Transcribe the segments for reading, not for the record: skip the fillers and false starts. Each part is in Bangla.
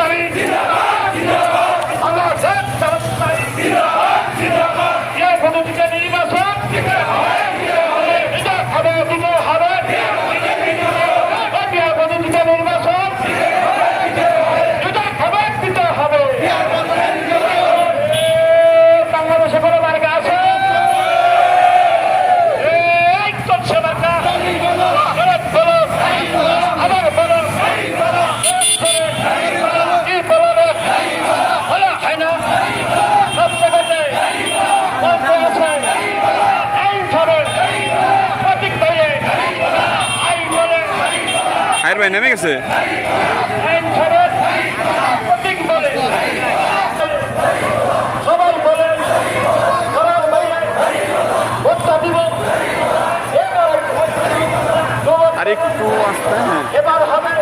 দাবি আমার দেশ চালাই পদ্ধতিতে নির্বাচন এটা হবে দিতে হবে পদ্ধতিতে নির্বাচন এটা হবে দিতে হবে। বাংলাদেশে কোনো মার্কা আছে চলছে মার্কা আবার বলো কি বলো হয় না সত্য কথা বলতে আছে আইন ধরে প্রতীক ধরে আইন বলে আয়ের ভাই নেমে গেছে। আইন ধরে প্রতীক বলে সবাই বলেন সবার বাইরে ভোটটা দিব আর একটু আসতে হ্যাঁ এবার হবে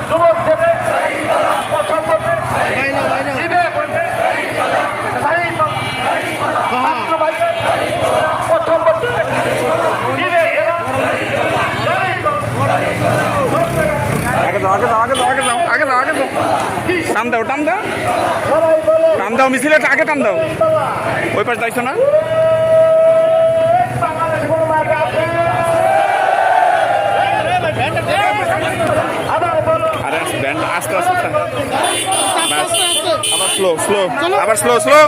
যুবক দেবে পছন্দ দিবে বলবে প্রথম বলতে দিবে আগে দাও আগে দাও আগে দাও আগে দাও আগে দাও আগে দাও টান দাও টান দাও সবাই বলে টান দাও মিছিলে আগে টান দাও ওই পাশ যাইছো না বাংলাদেশ কোনো মার্কা আছে আবার বলো আরে ব্যান্ড আস্তে আস্তে ব্যাস আবার স্লো স্লো আবার স্লো স্লো